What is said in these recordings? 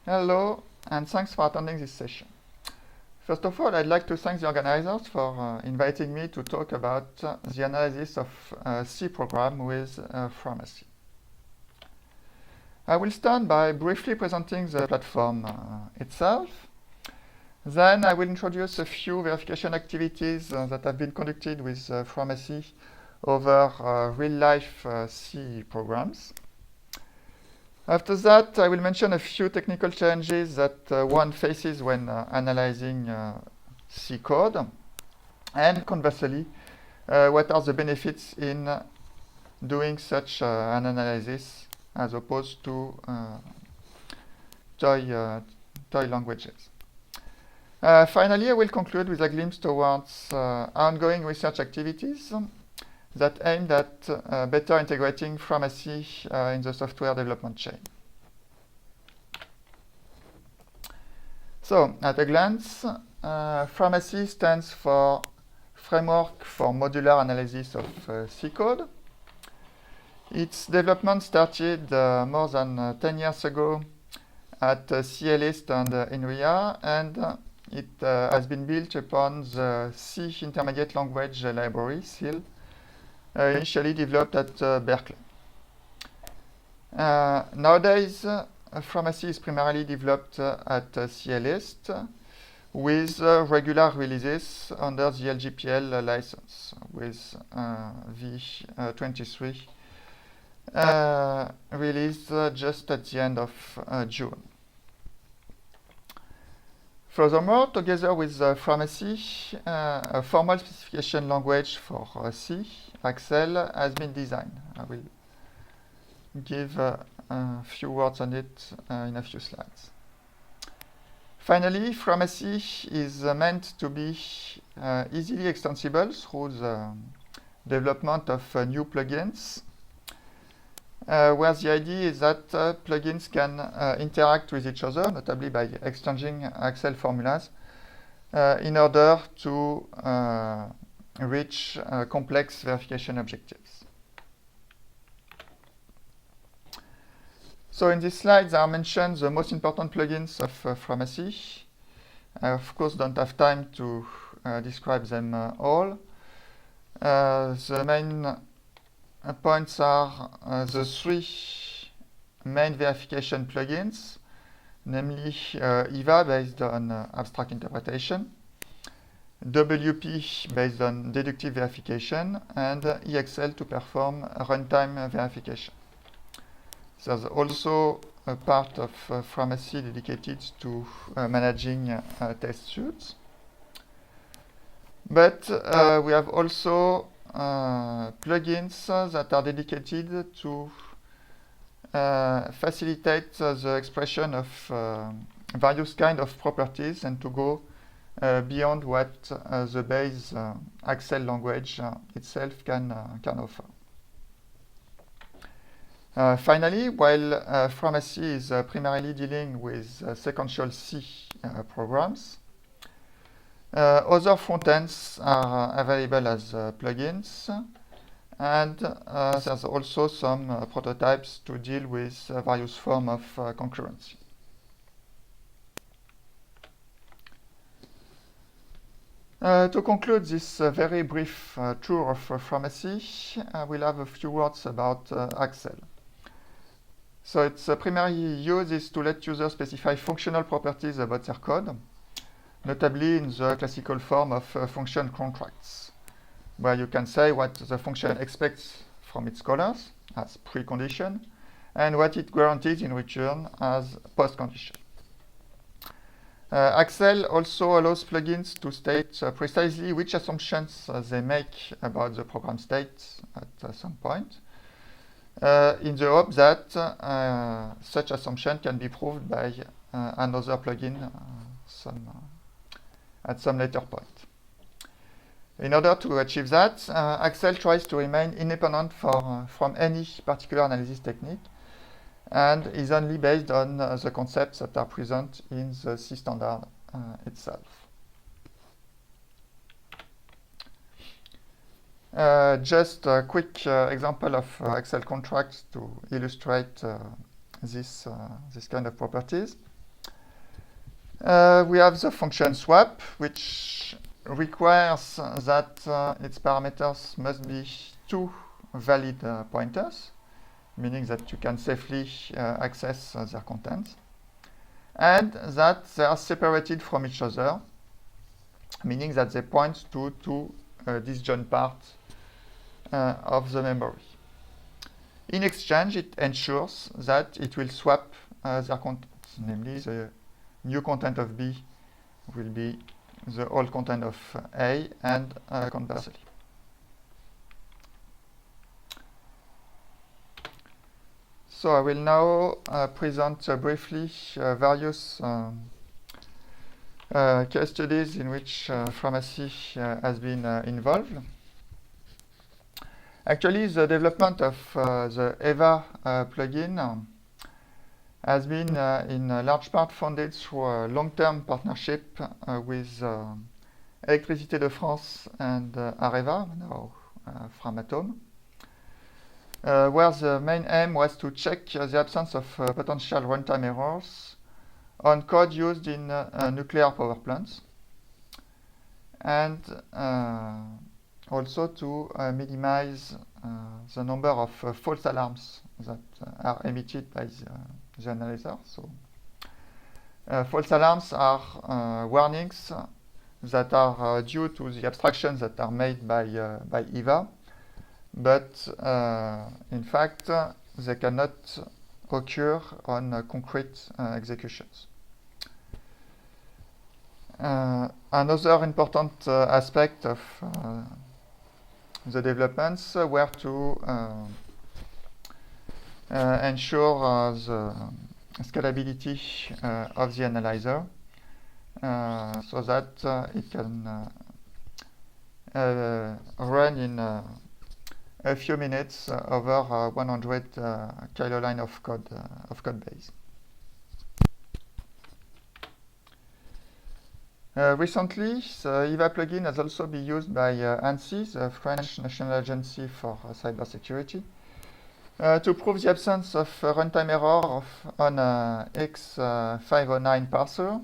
Hello, and thanks for attending this session. First of all, I'd like to thank the organizers for inviting me to talk about the analysis of C program with Pharmacy. I will start by briefly presenting the platform itself. Then I will introduce a few verification activities that have been conducted with Pharmacy over real-life C programs. After that, I will mention a few technical challenges that one faces when analyzing C code, and conversely, what are the benefits in doing such an analysis as opposed to toy languages. Finally, I will conclude with a glimpse towards ongoing research activities that aimed at better integrating Pharmacy in the software development chain. So, at a glance, Pharmacy stands for Framework for Modular Analysis of C Code. Its development started more than 10 years ago at CList and INRIA, and it has been built upon the C Intermediate Language Library, CIL, initially developed at Berkeley. Nowadays, Pharmacy is primarily developed at CList with regular releases under the LGPL license with v23 released just at the end of June. Furthermore, together with Pharmacy, a formal specification language for C, Axel, has been designed. I will give a few words on it in a few slides. Finally, Pharmacy is meant to be easily extensible through the development of new plugins, where the idea is that plugins can interact with each other, notably by exchanging Axel formulas, in order to reach complex verification objectives. So in these slides, I mentioned the most important plugins of Pharmacy. I, of course, don't have time to describe them all. The main points are the three main verification plugins, namely EVA based on abstract interpretation, WP based on deductive verification, and EXL to perform runtime verification. There's also a part of Pharmacy dedicated to managing test suites. But we have also plugins that are dedicated to facilitate the expression of various kinds of properties and to go beyond what the base Axel language itself can offer. Finally, while Pharmacy is primarily dealing with sequential C programs, other frontends are available as plugins, and there's also some prototypes to deal with various forms of concurrency. To conclude this very brief tour of Pharmacy, we'll have a few words about Axel. So its primary use is to let users specify functional properties about their code, notably in the classical form of function contracts, where you can say what the function expects from its callers as precondition, and what it guarantees in return as postcondition. Axel also allows plugins to state precisely which assumptions they make about the program state at some point, in the hope that such assumption can be proved by another plugin at some later point. In order to achieve that, Axel tries to remain independent from any particular analysis technique and is only based on the concepts that are present in the C standard itself. Just a quick example of Axel contracts to illustrate this kind of properties. We have the function swap, which requires that its parameters must be two valid pointers, meaning that you can safely access their contents, and that they are separated from each other, meaning that they point to two disjoint parts of the memory. In exchange, it ensures that it will swap their contents, namely the new content of B will be the old content of A, and conversely. So I will now present briefly various case studies in which Framacy has been involved. Actually, the development of the EVA plugin has been in large part funded through a long-term partnership with Électricité de France and Areva, now Framatome, where the main aim was to check the absence of potential runtime errors on code used in nuclear power plants, and also to minimize the number of false alarms that are emitted by the analyzer. So, false alarms are warnings that are due to the abstractions that are made by EVA, but in fact they cannot occur on concrete executions. Another important aspect of the developments were to ensure the scalability of the analyzer so that it can run in a few minutes over 100 kiloline of code base. Recently, the EVA plugin has also been used by ANSSI, the French National Agency for Cybersecurity, to prove the absence of runtime error on X509 parser,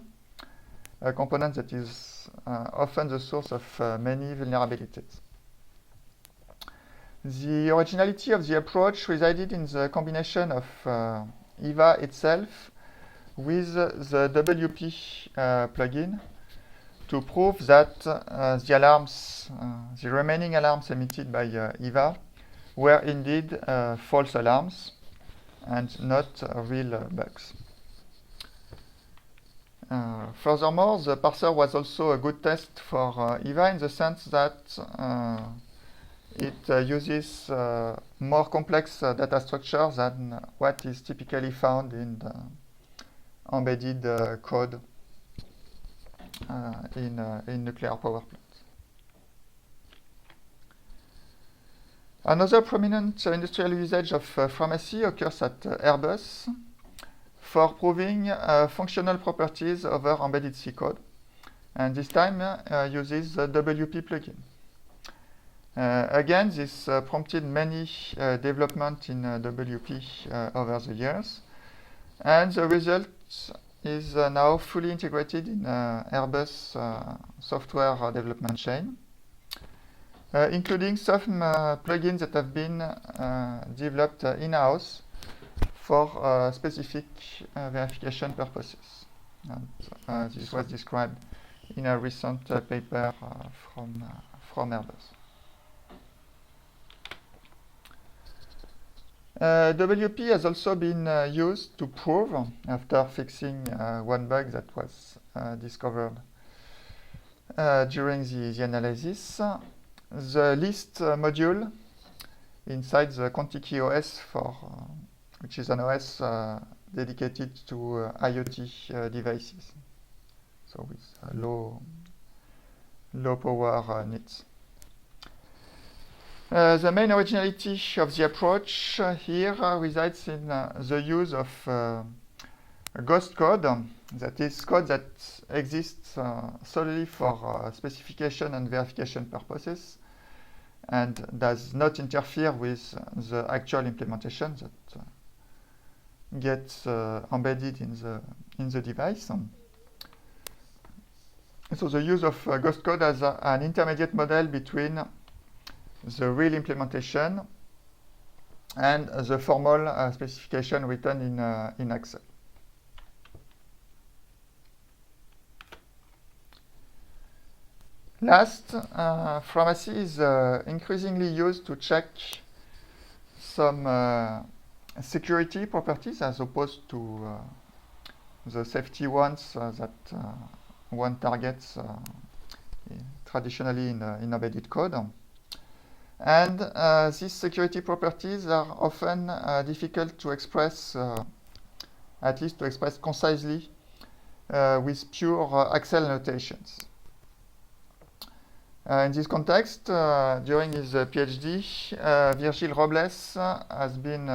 a component that is often the source of many vulnerabilities. The originality of the approach resided in the combination of EVA itself with the WP plugin to prove that the alarms, the remaining alarms emitted by EVA were indeed false alarms and not real bugs. Furthermore, the parser was also a good test for EVA in the sense that it uses more complex data structure than what is typically found in the embedded code in nuclear power plants. Another prominent industrial usage of Framacy occurs at Airbus for proving functional properties over embedded C code, and this time uses the WP plugin. Again, this prompted many development in WP over the years, and the result is now fully integrated in Airbus software development chain, including some plugins that have been developed in-house for specific verification purposes. And this was described in a recent paper from Airbus. WP has also been used to prove, after fixing one bug that was discovered during the analysis, the list module inside the Contiki OS, which is an OS dedicated to IoT devices, so with low power needs. The main originality of the approach here resides in the use of ghost code, that is, code that exists solely for specification and verification purposes and does not interfere with the actual implementation that gets embedded in the device. So the use of Ghost code as an intermediate model between the real implementation and the formal specification written in Accel. Last, Pharmacy is increasingly used to check some security properties as opposed to the safety ones that one targets traditionally in embedded code. And these security properties are often difficult to express, at least to express concisely with pure Accel notations. In this context, during his PhD, Virgil Robles has been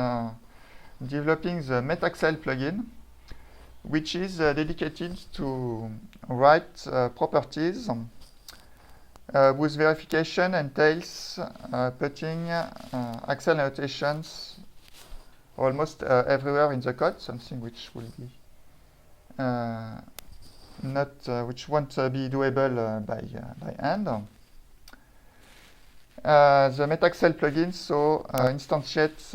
developing the Metaccel plugin, which is dedicated to write properties whose verification entails putting Accel notations almost everywhere in the code, something which will be which won't be doable by hand. The Metaccel plugin instantiates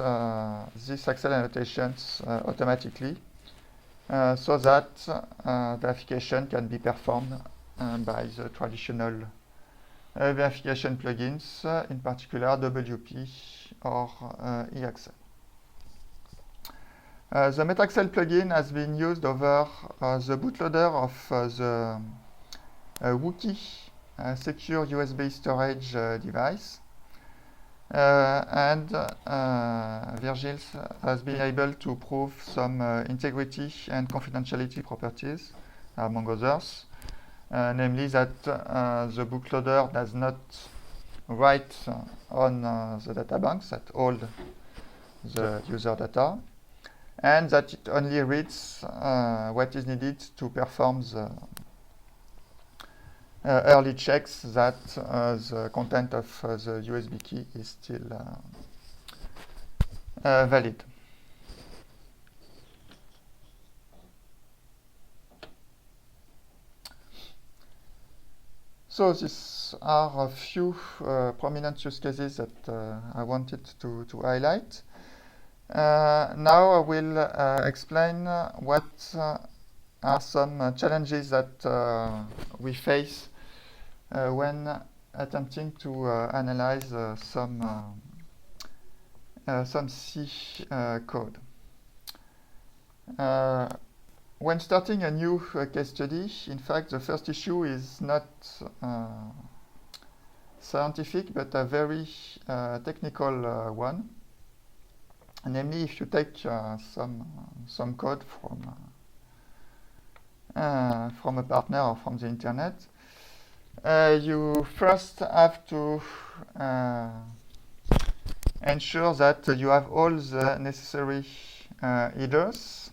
these Accel annotations automatically so that verification can be performed by the traditional verification plugins, in particular WP or eAccel. The Metaccel plugin has been used over the bootloader of the Wookie secure USB storage device. And Virgil has been able to prove some integrity and confidentiality properties, among others, namely that the bootloader does not write on the databanks that hold the user data, and that it only reads what is needed to perform the early checks that the content of the USB key is still valid. So these are a few prominent use cases that I wanted to highlight. Now I will explain what are some challenges that we face when attempting to analyze some C code. When starting a new case study, in fact, the first issue is not scientific, but a very technical one. Namely, if you take some code from a partner or from the internet, you first have to ensure that you have all the necessary headers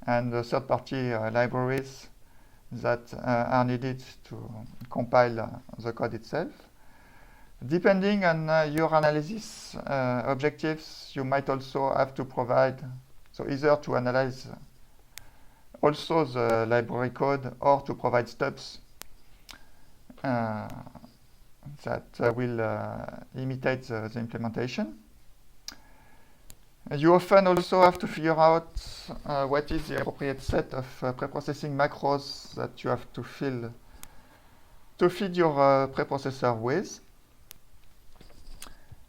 and the third-party libraries that are needed to compile the code itself. Depending on your analysis objectives, you might also have to provide, so either to analyze also the library code or to provide stubs that will imitate the implementation. You often also have to figure out what is the appropriate set of preprocessing macros that you have to feed your preprocessor with,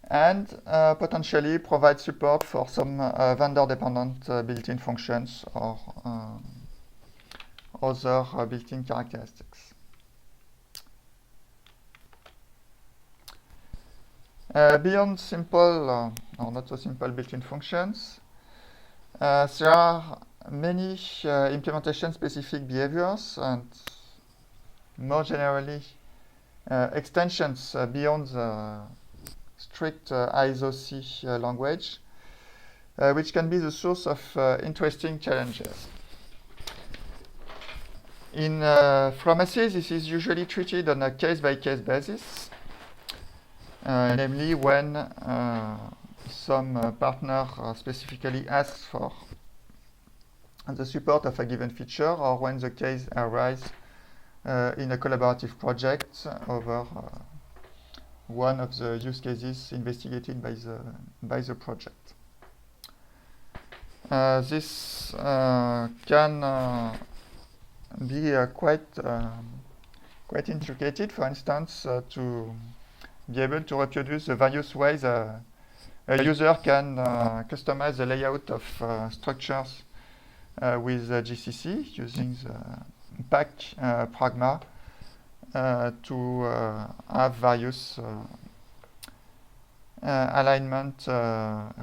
and potentially provide support for some vendor-dependent built-in functions or other built-in characteristics. Beyond simple or not so simple built-in functions, there are many implementation-specific behaviors and more generally extensions beyond the strict ISO-C language, which can be the source of interesting challenges. In Pharmacy, this is usually treated on a case-by-case basis, namely when some partner specifically asks for the support of a given feature, or when the case arises in a collaborative project over one of the use cases investigated by the project. This can be quite intricate, for instance, to be able to reproduce the various ways a user can customize the layout of structures with GCC using the pack pragma to have various alignment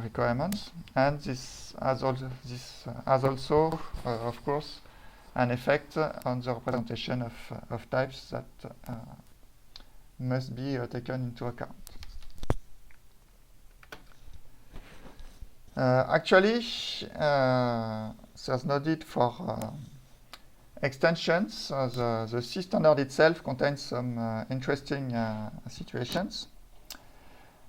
requirements, and this has also, of course, an effect on the representation of types that must be taken into account. Actually, there's no need for extensions. The C standard itself contains some interesting situations.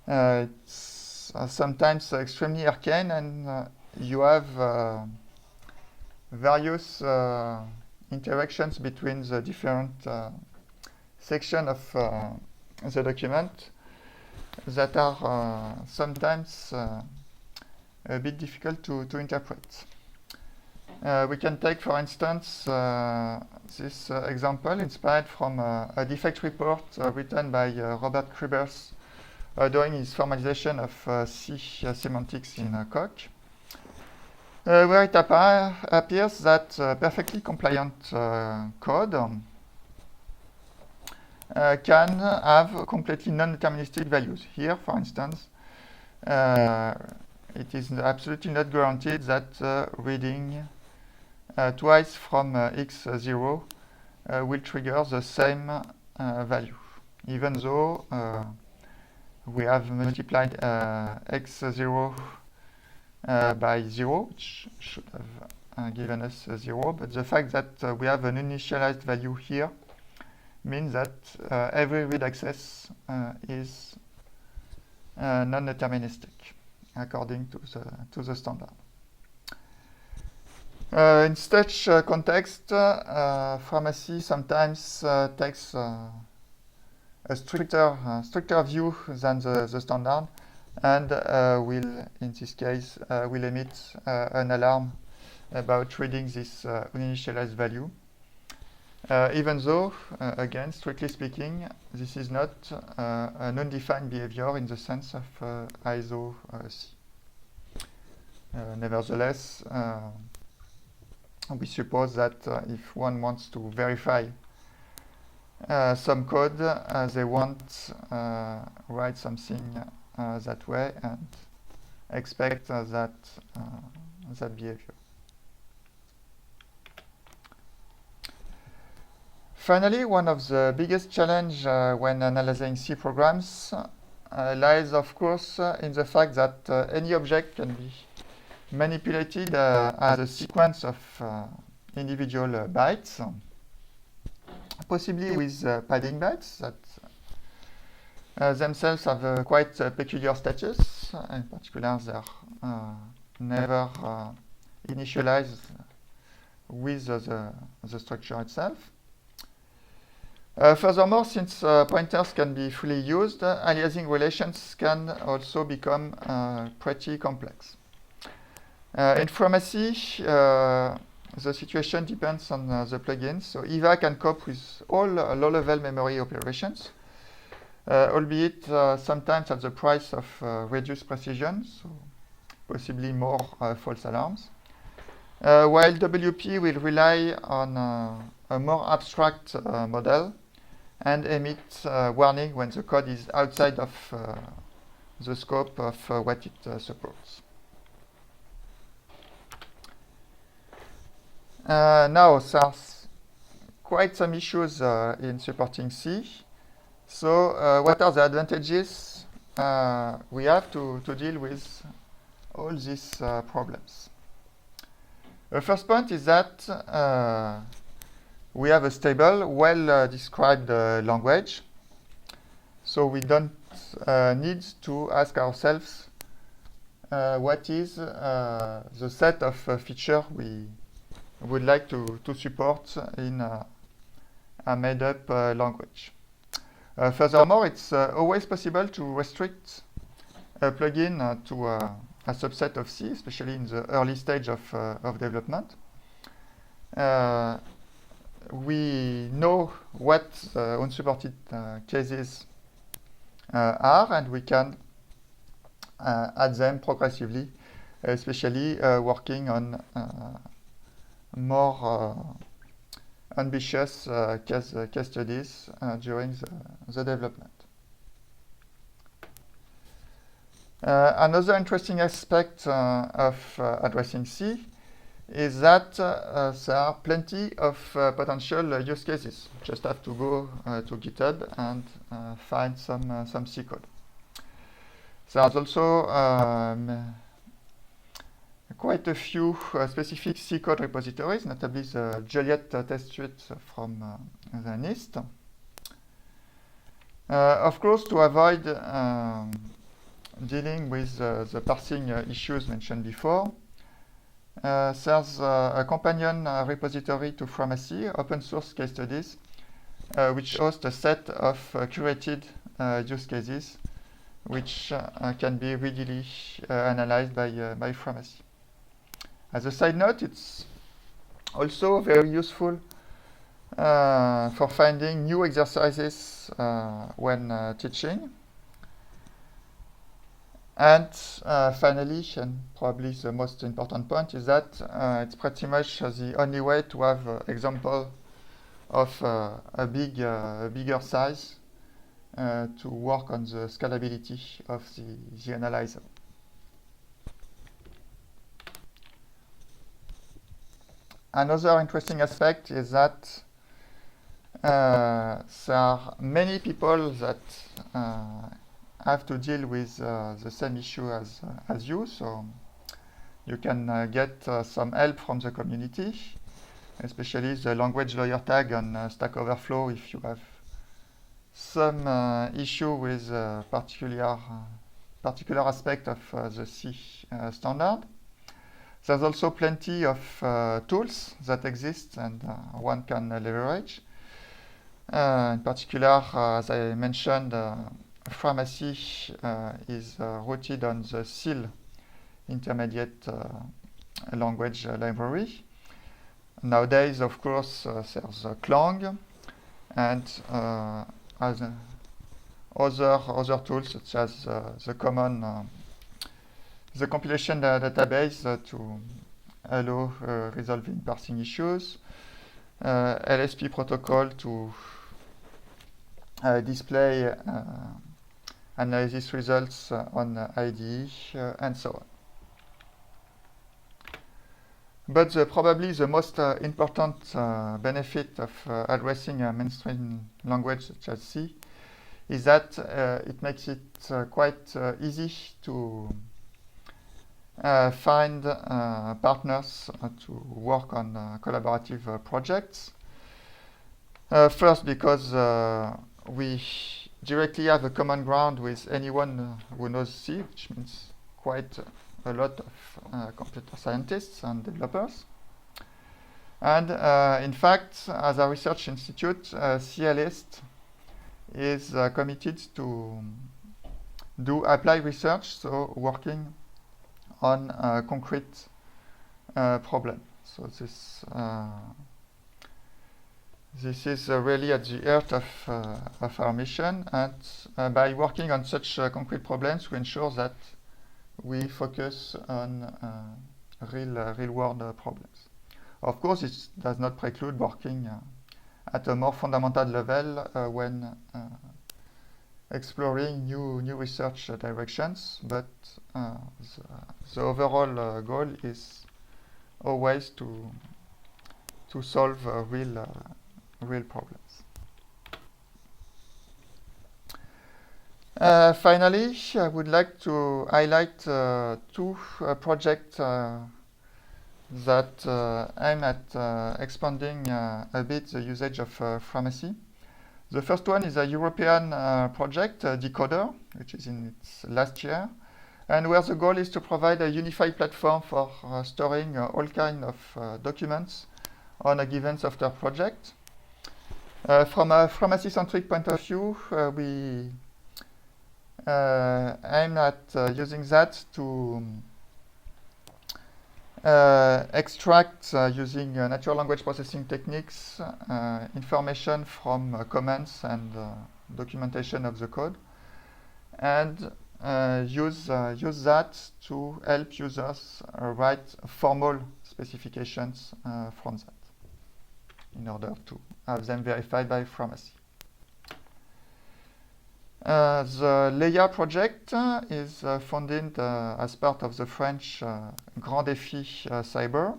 It's sometimes extremely arcane, and you have various interactions between the different sections of the document that are sometimes a bit difficult to interpret. We can take, for instance, this example inspired from a defect report written by Robert Kribers during his formalization of C semantics in Coq, where it appears that perfectly compliant code can have completely non-deterministic values. Here, for instance, it is absolutely not guaranteed that reading twice from x0 will trigger the same value, even though we have multiplied x0 by 0, which should have given us 0, but the fact that we have an initialized value here means that every read access is non-deterministic according to the standard. In such context, Pharmacy sometimes takes a stricter view than the standard, and will, in this case, will emit an alarm about reading this uninitialized value. Even though, again, strictly speaking, this is not an undefined behavior in the sense of ISO C. Nevertheless, we suppose that if one wants to verify some code, they won't write something that way and expect that behavior. Finally, one of the biggest challenges when analyzing C programs lies, of course, in the fact that any object can be manipulated as a sequence of individual bytes, possibly with padding bytes that themselves have a quite peculiar status. In particular, they are never initialized with the structure itself. Furthermore, since pointers can be fully used, aliasing relations can also become pretty complex. In Pharmacy, the situation depends on the plugins. So EVA can cope with all low-level memory operations, albeit sometimes at the price of reduced precision, so possibly more false alarms. While WP will rely on a more abstract model and emit warning when the code is outside of the scope of what it supports. Now, there's quite some issues in supporting C. So what are the advantages we have to deal with all these problems? The first point is that we have a stable, well-described language. So we don't need to ask ourselves what is the set of features we would like to support in a made-up language. Furthermore, it's always possible to restrict a plugin to a subset of C, especially in the early stage of development. We know what unsupported cases are, and we can add them progressively, especially working on more ambitious case studies during the development. Another interesting aspect of addressing C is that there are plenty of potential use cases. You just have to go to GitHub and find some C code. There's also quite a few specific C code repositories, notably the Juliet test suite from the NIST. Of course, to avoid dealing with the parsing issues mentioned before, there's a companion repository to Framacy, open source case studies, which hosts a set of curated use cases which can be readily analyzed by Framacy. As a side note, it's also very useful for finding new exercises when teaching. And finally, and probably the most important point, is that it's pretty much the only way to have an example of a bigger size to work on the scalability of the analyzer. Another interesting aspect is that there are many people that have to deal with the same issue as you, so you can get some help from the community, especially the language lawyer tag on Stack Overflow if you have some issue with a particular aspect of the C standard. There's also plenty of tools that exist and one can leverage. In particular, as I mentioned, Framacy is rooted on the SEAL intermediate language library. Nowadays, of course, there's Clang and other tools such as the common the compilation database to allow resolving parsing issues, LSP protocol to display analysis results on IDE, and so on. But probably the most important benefit of addressing a mainstream language such as C is that it makes it quite easy to find partners to work on collaborative projects. First, because we directly have a common ground with anyone who knows C, which means quite a lot of computer scientists and developers. And in fact, as a research institute, CList is committed to do applied research, so working on a concrete problem. So this is really at the heart of our mission, and by working on such concrete problems, we ensure that we focus on real-world problems. Of course, it does not preclude working at a more fundamental level when exploring new research directions, but the overall goal is always to solve real problems. Finally, I would like to highlight two projects that aim at expanding a bit the usage of Framacy. The first one is a European project, Decoder, which is in its last year, and where the goal is to provide a unified platform for storing all kinds of documents on a given software project. From a pharmacy-centric point of view, we aim at using that to extract, using natural language processing techniques, information from commands and documentation of the code, and use that to help users write formal specifications from that in order to have them verified by pharmacy. The Leia project is funded as part of the French Grand Défi Cyber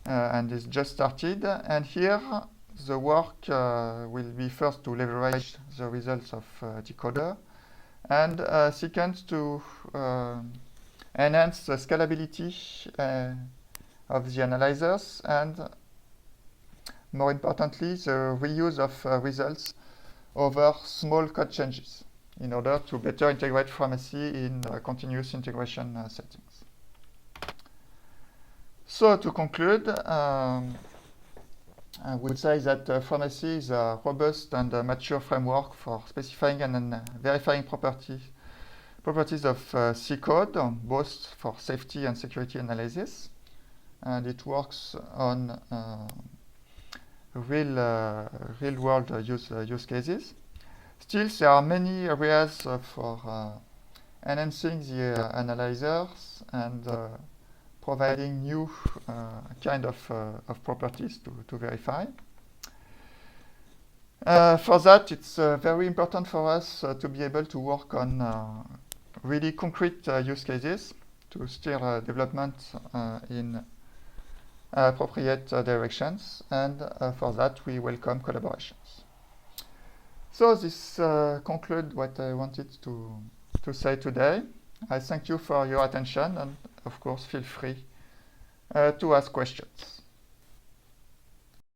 and is just started. And here the work will be first to leverage the results of Decoder, and second to enhance the scalability of the analyzers, and more importantly, the reuse of results over small code changes in order to better integrate pharmacy in continuous integration settings. So to conclude, I would say that pharmacy is a robust and mature framework for specifying and verifying properties of C code, both for safety and security analysis. And it works on real-world use cases. Still, there are many areas for enhancing the analyzers and providing new kind of properties to verify. For that, it's very important for us to be able to work on really concrete use cases to steer development in appropriate directions, and for that we welcome collaborations. So this concludes what I wanted to say today. I thank you for your attention, and of course feel free to ask questions.